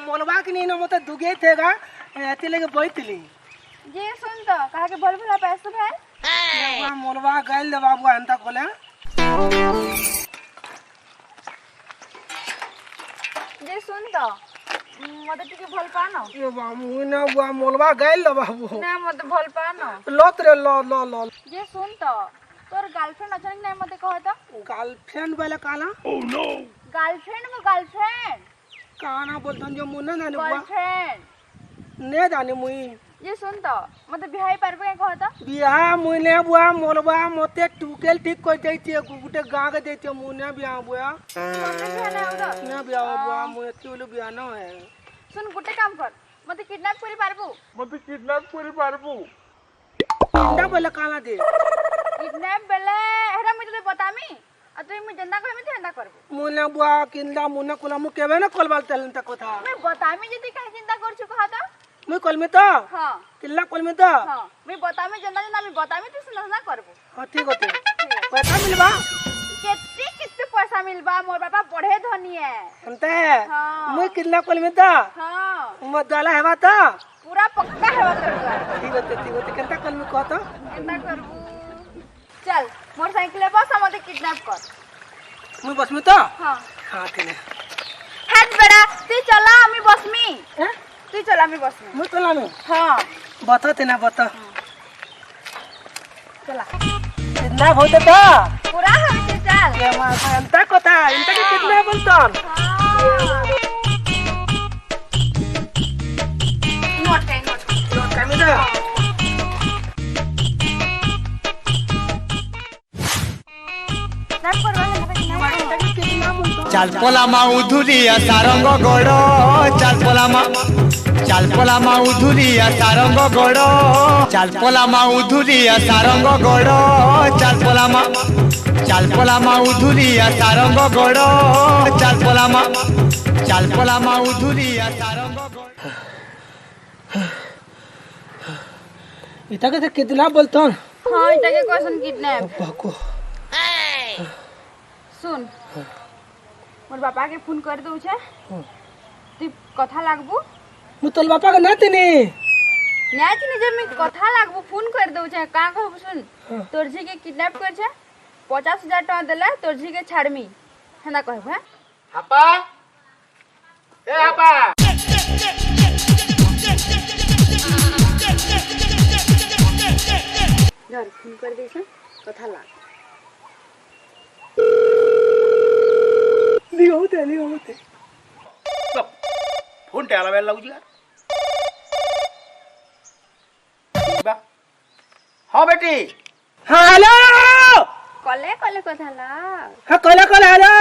मोलबा के नहीं ना मत दुगे थेगा एती लगे बैठली जी सुन तो कहा के बोल भला पैसे भाई वा मोलबा गइल दे बाबू अंता कोले जी सुन तो मते टिके भल पानो ये बाबू ना वा मोलबा गइल दे बाबू ना मते भल पानो लत रे ल जी सुन तो तोर गर्लफ्रेंड अचानक नहीं मते कहो तो गर्लफ्रेंड वाला काला ओह नो गर्लफ्रेंड काना बोलतन जो मुन्ना ना बुआ गर्लफ्रेंड ने जाने मुई जी सुन तो मते बिहाई पारबे कहो तो बिहा मुने बुआ मोलबा मते टुकेल ठीक कर दैते गुटे गां के दैते मुने बिहा बुआ मते बिहाना हो ना बिहा बुआ मुए तिउलु बिहा न है सुन गुटे काम कर मते किडनैप करी पारबू इंदा बोले काला दे किडनैप बेले हेरा मुझे बतामी आ तुई मु जंदा करमी ते जंदा करबो मुने बुआ किंदा मुने कोला मु केबे न कोलबाल तलन त कथा मैं बतामी जदी काहे चिंता करछु कहा तो मुई कोलमे तो हां किल्ला कोलमे तो हां मैं बतामी जंदा जंदा मैं बतामी तू सुन ना करबो हां ठीक होते पैसा मिलबा कितने पैसा मिलबा मोर बापा बड़े धनी है अंते हां मुई किल्ला कोलमे तो हां म दाला हेबा तो पूरा पक्का है करबा ठीक होते केंता कोलमे कहतो केंता करबू चल मोटरसाइकिल ले बस हमते किडनैप कर मुई बसमे तो हां हां केने हट बड़ा तू चला আমি बसमी हैं तू चला আমি बसमी मुई तलानु हां बता तेना बता चला कितना होते तो पूरा है चल ये मा अंता कथा इंता के कितना बोलतन नोट कमी दे चाल पोला उधुलिया सारंग गड़ चाल पोला उधुलिया सारंग गड़ चाल पोला उधुलिया सारंग गड़ चाल पोला उधुलिया सारंग गड़ चाल पोला उधुलिया सारंग गड़ इता के कितना बोलतन हां इटा के क्वेश्चन किडनैप बाको सुन मोर बापा के फोन कर दउ छे तू कथा लागबू मु तोल बापा के नातनी नाच नि जब मैं कथा लागबू फोन कर दउ छे का कहबू सुन तोर जी के किडनैप कर छे 50,000 टका देले तोर जी के छाड़मी हेना कहबू है आपा ए आपा घर फोन कर दे छे कथा लाग नहीं होते फोन टेला बेल लागू जी हां बेटी हां हेलो कले कथा लाग हां कले हेलो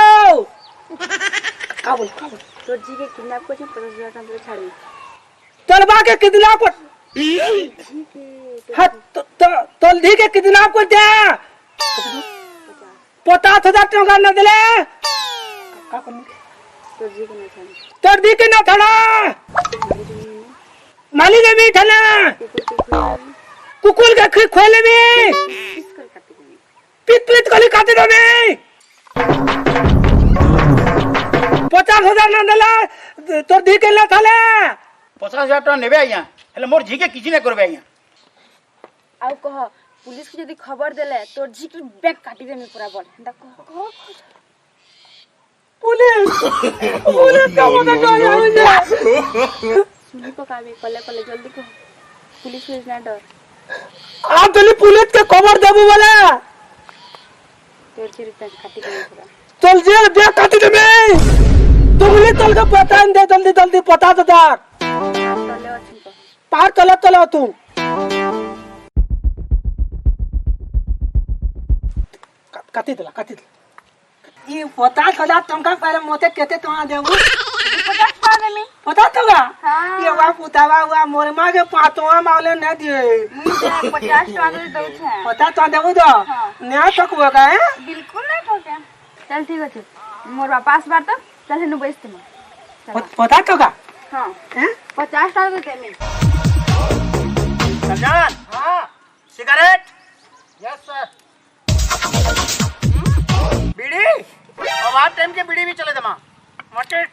का बोल तोर जी के किडनैप कर छे 50,000 टका छाड़मी तलबा के कितना को हां तोल धी के कितना को दे 50,000 टका न देले का करनी तोर जी के ना छाड़ी तोर दी के ना थाना माली के भी थाना कुकुल के खोले में किसकर काटे पित कली काटे दो में 50,000 न देला तोर दी के ना थाले 50,000 टका नेबे आइया हेले मोर जी के किछि नै करबे आइया आउ कह पुलिस के यदि खबर देले तोर जी के बैग काटी दे में पूरा बोल हेंदा कह पुलिस का मदद करे सुनी पकावे कले जल्दी कह पुलिस इज ना डर आप तो पुलिस के खबर देबू वाला तोर जी बैग काटी दे पूरा चल जे बैग काटी दे में तुमले तल का पता दे जल्दी पता तो दा तले अछि तो पार चला तू काटी दे ये 50,000 टका पहले मोते केते टका देबू 50 पा दे में पता तोगा हां ये वा पुतावा हुआ मोरमा के पातवा मावले न दिए 50 टका दे दउ छे पता तो देबू तो नया सकबो का है बिल्कुल नहीं ठोके चल ठीक है मोर वापस बार तो चल हेनु बैठ तुम पता तोगा हां हैं 50 टका दे में समझान हां सिगरेट यस सर बीड़ी अब आप टाइम के बीड़ी भी चले दमा मटे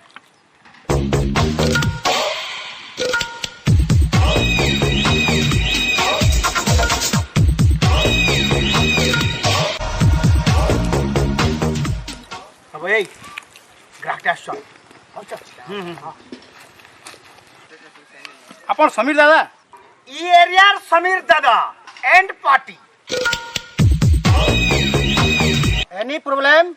ଗ୍ରାହକଟେ ଆସୁଛନ୍ ଆପଣ ସମୀର ଦାଦା ଇ ଏରିଆର ସମୀର ଦାଦା ଏଣ୍ଡ ପାର୍ଟି ଏନି ପ୍ରୋବ୍ଲେମ୍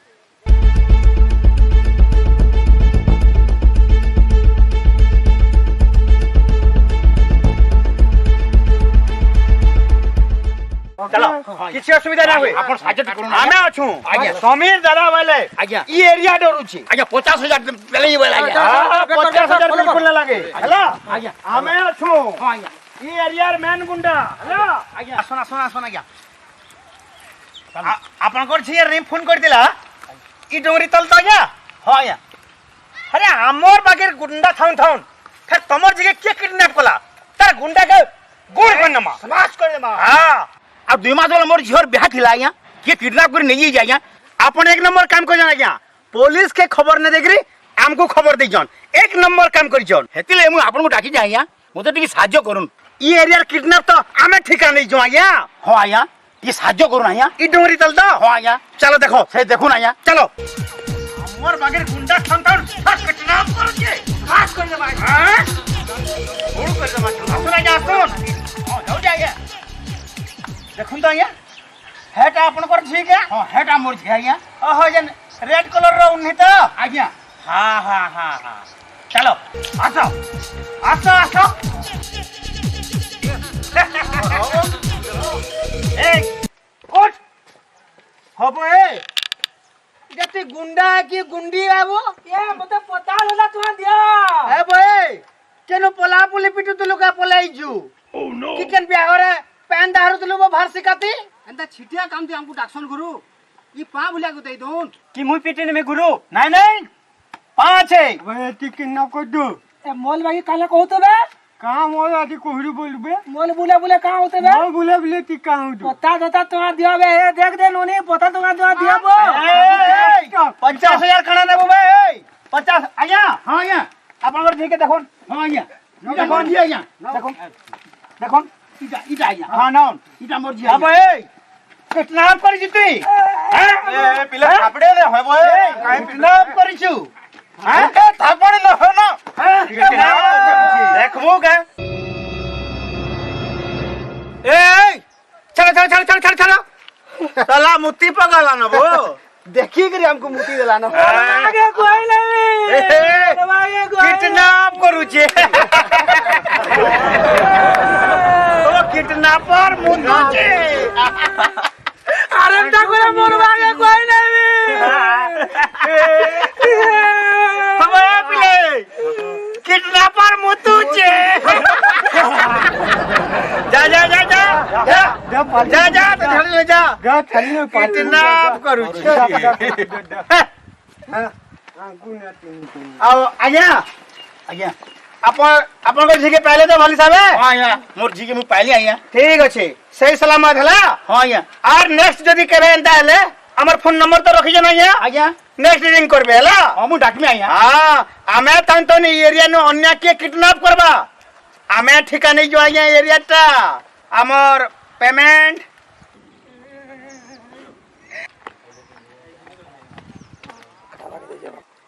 चलो किसी असुविधा ना हुए ଆପଣ ସାହାଯ୍ୟ କରୁନ ଆମେ ଅଛୁ ଆଜ୍ଞା। ସମୀର ଦାଦା ବୋଇଲେ ଆଜ୍ଞା ଇ ଏରିଆ ଡରୁଛି ଆଜ୍ଞା 50,000 ଦେଲେ ହିଁ ବୋଇଲେ ଆଜ୍ଞା 50,000 ବିଲକୁଲ ନା ଲାଗେ ହେଲା ଆଜ୍ଞା ଆମେ ଅଛୁ ହଁ ଆଜ୍ଞା ଇ ଏରିଆର ମେନ୍ ଗୁଣ୍ଡା ହେଲା ଆଜ୍ଞା ଆସନ ଆସନ ଆସନ ଆଜ୍ଞା ଆପଣଙ୍କର ଝିଅ ରିଂ ଫୋନ କରିଥିଲା ଇ ଡୋଙ୍ଗରି ତଲ ତ ଆଜ୍ଞା ହଁ ଆଜ୍ଞା अरे हमर बागे गुंडा थाउन थाउन फिर तमर जगह के किडनैप कला तार गुंडा के गोड़ कर नमा समाज कर नमा हां अब 2 मास वाला मोर झियोर ब्याह थिला आज्ञा के किडनैप कर नहीं जाय आज्ञा आपन एक नंबर काम कर जान आज्ञा पुलिस के खबर न देखरी हमको खबर दे जन एक नंबर काम कर जन हेतिले मु आपन को डाकी जाय आज्ञा मते टिके साहाय्य करूं ई एरिया किडनैप तो आमे ठिका नहीं जो आज्ञा हां आज्ञा टिके साहाय्य करूं आज्ञा ई डोंगरी तल दा हां आज्ञा चलो देखो से देखुन आज्ञा चलो हमर बागे गुंडा थाउन थाउन किडनैप कर के समाज कर नमा हां गोड़ कर नमा सुन आज्ञा सुन हां जाओ जाय देखुन तो आज्ञा हेटा आपन कर छी के हां हेटा मोर छी आज्ञा ओहो जन रेड कलर रो उन्हीं तो आज्ञा हां हां हां हां चलो आसो आसो आसो ए उठ हबो ए जति गुंडा की गुंडी आबो ये मते पता होला तुहा दिया ए बे केनो पला पुली पिटु तुलु का पलाई जू ओ नो किकन बियाहरे पैन दारू तुलु वो भार सिकाती एंता छिटिया काम दे हमको डाक्सन गुरु ई पा बुला को दे दोन कि मुई पिटिन में गुरु नहीं नहीं पांच है वे टिकन न को दो ए मोल भाई काला कहतो बे कहां मोल आदि कोहरु बोलबे मोल बुला बुला कहां होते बे मोल बोले बोले ती कहां दो पता देता तुहा दिया बे ए देख दे नोनी पता तुहा दिया बो 50,000 खणा ने बे 50 आज्ञा हां आज्ञा आपन कर ठीक है देखो हां आज्ञा देखो जी आज्ञा देखो देखो इटा आज्ञा हां नाउन इटा मोर जी अब ए किडनैप कर जिती ए पिला थापड़े दे होबो ए किडनैप करिछु हां ए थापड़े न हो ना देखमु के ए चलो साला मुत्ती पगला न बो देखी करी हमको मुत्ती देला न आगे कोई नहीं आगे कोई किडनैप करू छे तो किडनैपर मुंडू छे अरे ठाकुर मोर आगे कोई नहीं हमें पिले किडनैपर मुत्तू छे जा जा जा जा जा जा तो घर ले जा गा थली में पाटी किडनैप करू छे आओ आज्ञा आज्ञा आपन को झिके पहले तो भली साबे हां आज्ञा मोर झिके मु पहले आज्ञा ठीक अच्छे सही सलामत हला हां आज्ञा और नेक्स्ट जदी करे एंता हले हमर फोन नंबर तो रखि जना या आज्ञा नेक्स्ट रिंग करबे हला हां मु डाकमे आज्ञा हां आमे तन तो नहीं एरिया नो अन्य के किडनैप करबा आमे ठिका नहीं जो आज्ञा एरिया ता हमर पेमेंट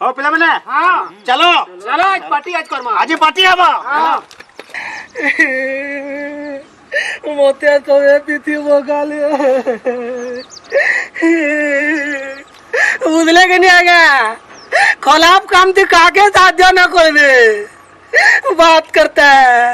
हो पिला मने हां चलो चलो आज पार्टी आज करमा आज पार्टी हबा हां मोते तो ये पीती वो गाली बुझले के नहीं आगा खराब काम थी काके साथ न कोई बात करता है